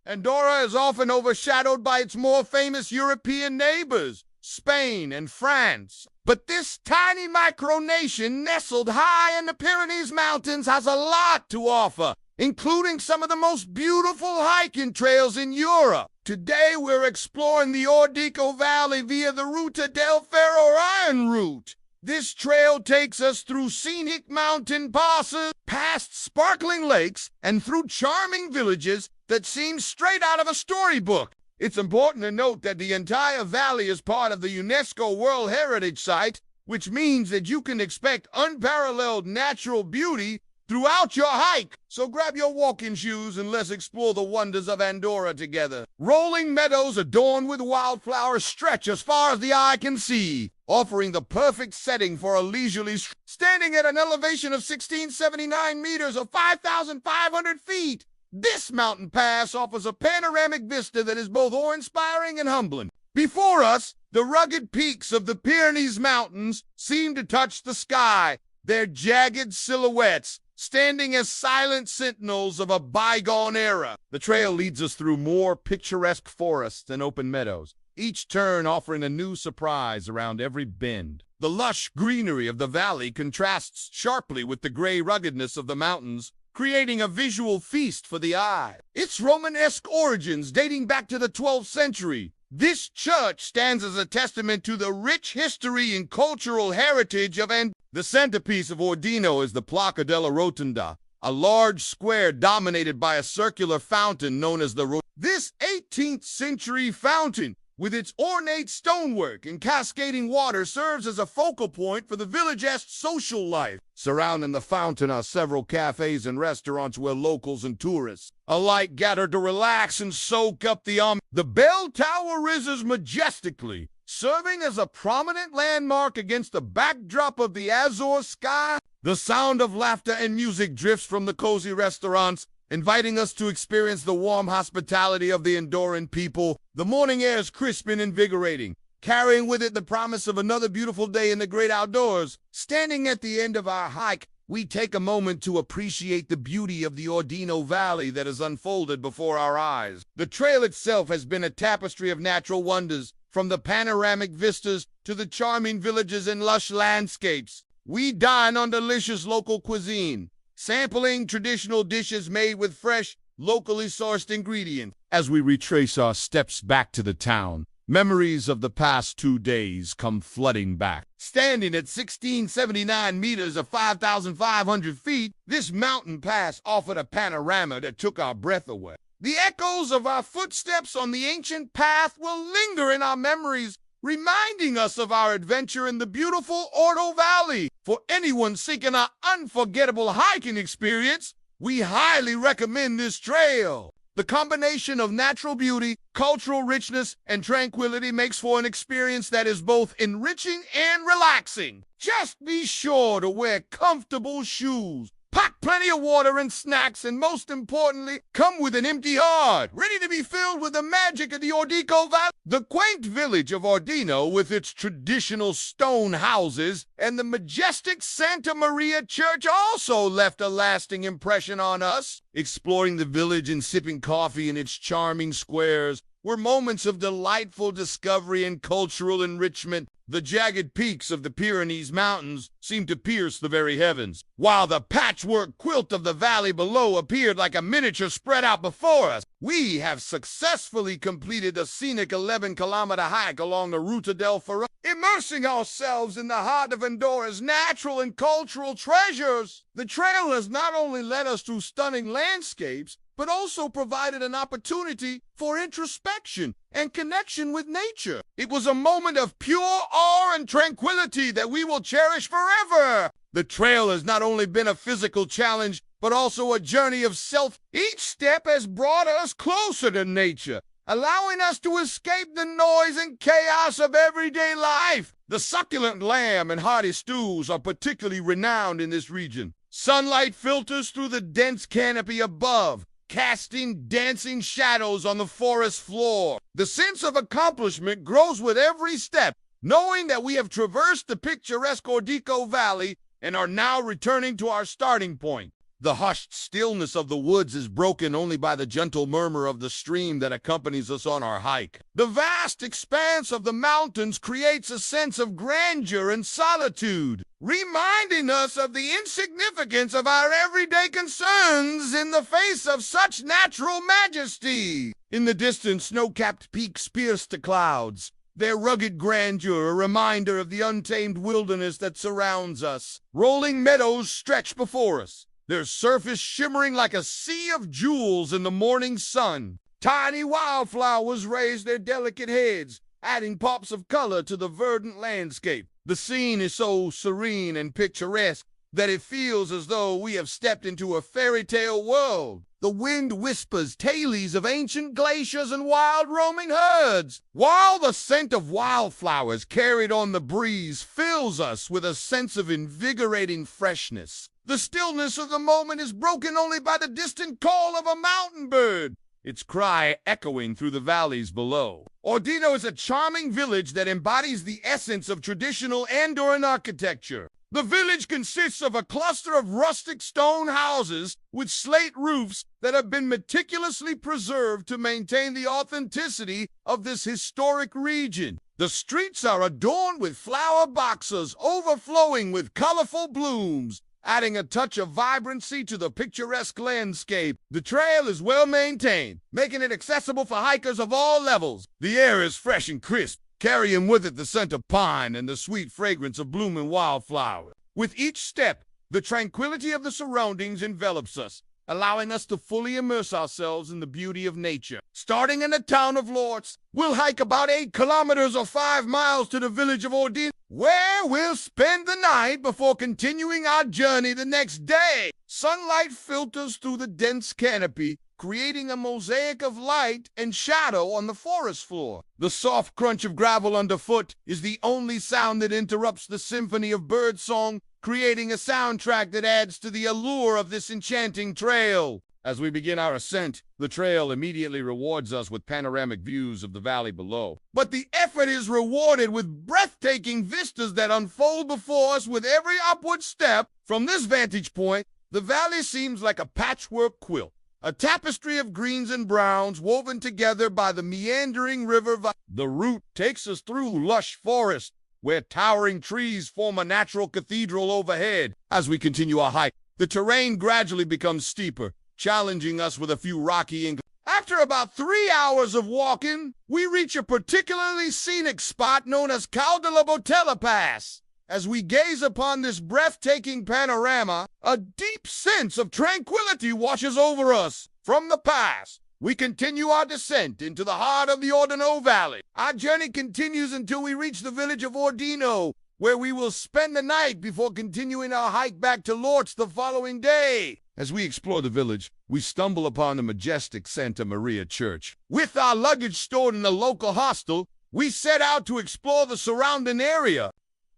Andorra is often overshadowed by its more famous European neighbors, Spain and France. But this tiny micronation nestled high in the Pyrenees Mountains has a lot to offer, including some of the most beautiful hiking trails in Europe. Today we're exploring the Ordiño Valley via the Ruta del Ferro Iron Route. This trail takes us through scenic mountain passes, past sparkling lakes, and through charming villages that seem straight out of a storybook. It's important to note that the entire valley is part of the UNESCO World Heritage Site, which means that you can expect unparalleled natural beauty throughout your hike. So grab your walking shoes and let's explore the wonders of Andorra together. Rolling meadows adorned with wildflowers stretch as far as the eye can see, offering the perfect setting for a leisurely stroll. Standing at an elevation of 1,679 meters or 5,500 feet, this mountain pass offers a panoramic vista that is both awe-inspiring and humbling. Before us, the rugged peaks of the Pyrenees Mountains seem to touch the sky, their jagged silhouettes standing as silent sentinels of a bygone era. The trail leads us through more picturesque forests and open meadows, each turn offering a new surprise around every bend. The lush greenery of the valley contrasts sharply with the gray ruggedness of the mountains, creating a visual feast for the eye. Its Romanesque origins dating back to the 12th century, this church stands as a testament to the rich history and cultural heritage of Andorra. The centerpiece of Ordiño is the Placa della Rotunda, a large square dominated by a circular fountain known as the This 18th century fountain, with its ornate stonework and cascading water, serves as a focal point for the village's social life. Surrounding the fountain are several cafes and restaurants where locals and tourists alike gather to relax and soak up the The bell tower rises majestically, serving as a prominent landmark against the backdrop of the azure sky. The sound of laughter and music drifts from the cozy restaurants, inviting us to experience the warm hospitality of the Andorran people. The morning air is crisp and invigorating, carrying with it the promise of another beautiful day in the great outdoors. Standing at the end of our hike, we take a moment to appreciate the beauty of the Ordiño Valley that is unfolded before our eyes. The trail itself has been a tapestry of natural wonders, from the panoramic vistas to the charming villages and lush landscapes. We dine on delicious local cuisine, sampling traditional dishes made with fresh, locally sourced ingredients. As we retrace our steps back to the town, memories of the past 2 days come flooding back. Standing at 1,679 meters or 5,500 feet, this mountain pass offered a panorama that took our breath away. The echoes of our footsteps on the ancient path will linger in our memories, reminding us of our adventure in the beautiful Ordiño Valley. For anyone seeking an unforgettable hiking experience, we highly recommend this trail. The combination of natural beauty, cultural richness, and tranquility makes for an experience that is both enriching and relaxing. Just be sure to wear comfortable shoes, pack plenty of water and snacks, and most importantly, come with an empty heart, ready to be filled with the magic of the Ordiño Valley. The quaint village of Ordiño, with its traditional stone houses and the majestic Santa Maria Church, also left a lasting impression on us. Exploring the village and sipping coffee in its charming squares were moments of delightful discovery and cultural enrichment. The jagged peaks of the Pyrenees Mountains seemed to pierce the very heavens, while the patchwork quilt of the valley below appeared like a miniature spread out before us. We have successfully completed a scenic 11-kilometer hike along the Ruta del Ferro, immersing ourselves in the heart of Andorra's natural and cultural treasures. The trail has not only led us through stunning landscapes, but also provided an opportunity for introspection and connection with nature. It was a moment of pure awe and tranquility that we will cherish forever. The trail has not only been a physical challenge, but also a journey of self. Each step has brought us closer to nature, allowing us to escape the noise and chaos of everyday life. The succulent lamb and hearty stews are particularly renowned in this region. Sunlight filters through the dense canopy above, casting dancing shadows on the forest floor. The sense of accomplishment grows with every step, knowing that we have traversed the picturesque Ordiño Valley and are now returning to our starting point. The hushed stillness of the woods is broken only by the gentle murmur of the stream that accompanies us on our hike. The vast expanse of the mountains creates a sense of grandeur and solitude, reminding us of the insignificance of our everyday concerns in the face of such natural majesty. In the distance, snow-capped peaks pierce the clouds, their rugged grandeur a reminder of the untamed wilderness that surrounds us. Rolling meadows stretch before us, their surface shimmering like a sea of jewels in the morning sun. Tiny wildflowers raise their delicate heads, adding pops of color to the verdant landscape. The scene is so serene and picturesque that it feels as though we have stepped into a fairy tale world. The wind whispers tales of ancient glaciers and wild roaming herds, while the scent of wildflowers carried on the breeze fills us with a sense of invigorating freshness. The stillness of the moment is broken only by the distant call of a mountain bird, its cry echoing through the valleys below. Ordiño is a charming village that embodies the essence of traditional Andorran architecture. The village consists of a cluster of rustic stone houses with slate roofs that have been meticulously preserved to maintain the authenticity of this historic region. The streets are adorned with flower boxes overflowing with colorful blooms, adding a touch of vibrancy to the picturesque landscape. The trail is well maintained, making it accessible for hikers of all levels. The air is fresh and crisp, carrying with it the scent of pine and the sweet fragrance of blooming wildflowers. With each step, the tranquility of the surroundings envelops us, allowing us to fully immerse ourselves in the beauty of nature. Starting in the town of Lorts, we'll hike about 8 kilometers or 5 miles to the village of Ordiño, where we'll spend the night before continuing our journey the next day. Sunlight filters through the dense canopy, creating a mosaic of light and shadow on the forest floor. The soft crunch of gravel underfoot is the only sound that interrupts the symphony of birdsong, creating a soundtrack that adds to the allure of this enchanting trail. As we begin our ascent, the trail immediately rewards us with panoramic views of the valley below. But the effort is rewarded with breathtaking vistas that unfold before us with every upward step. From this vantage point, the valley seems like a patchwork quilt, a tapestry of greens and browns woven together by the meandering river. The route takes us through lush forest, where towering trees form a natural cathedral overhead. As we continue our hike, the terrain gradually becomes steeper, challenging us with a few rocky inclines. After about 3 hours of walking, we reach a particularly scenic spot known as Col de la Botella Pass. As we gaze upon this breathtaking panorama, a deep sense of tranquility washes over us. From the pass, we continue our descent into the heart of the Ordiño Valley. Our journey continues until we reach the village of Ordiño, where we will spend the night before continuing our hike back to Lorts the following day. As we explore the village, we stumble upon the majestic Santa Maria Church. With our luggage stored in the local hostel, we set out to explore the surrounding area.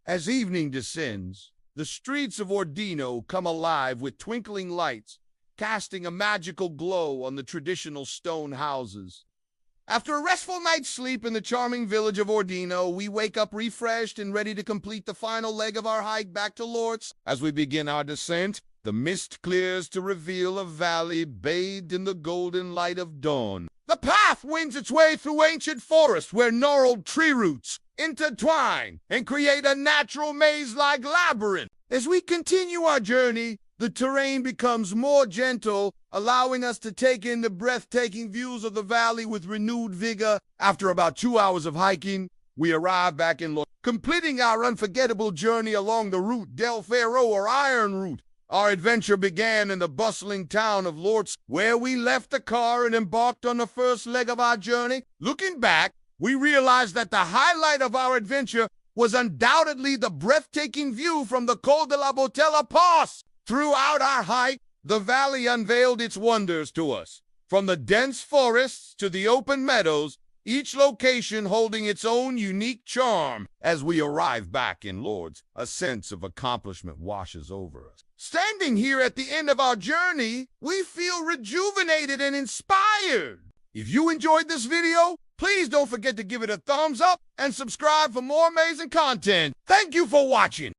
As evening descends, the streets of Ordiño come alive with twinkling lights, casting a magical glow on the traditional stone houses. After a restful night's sleep in the charming village of Ordiño, we wake up refreshed and ready to complete the final leg of our hike back to Lorts. As we begin our descent, the mist clears to reveal a valley bathed in the golden light of dawn. The path winds its way through ancient forest where gnarled tree roots intertwine and create a natural maze-like labyrinth. As we continue our journey, the terrain becomes more gentle, allowing us to take in the breathtaking views of the valley with renewed vigor. After about 2 hours of hiking, we arrive back in Lorts, completing our unforgettable journey along the Ruta del Ferro or Iron Route. Our adventure began in the bustling town of Lorts, where we left the car and embarked on the first leg of our journey. Looking back, we realized that the highlight of our adventure was undoubtedly the breathtaking view from the Col de la Botella Pass. Throughout our hike, the valley unveiled its wonders to us. From the dense forests to the open meadows, each location holding its own unique charm. As we arrive back in Lorts, a sense of accomplishment washes over us. Standing here at the end of our journey, we feel rejuvenated and inspired. If you enjoyed this video, please don't forget to give it a thumbs up and subscribe for more amazing content. Thank you for watching.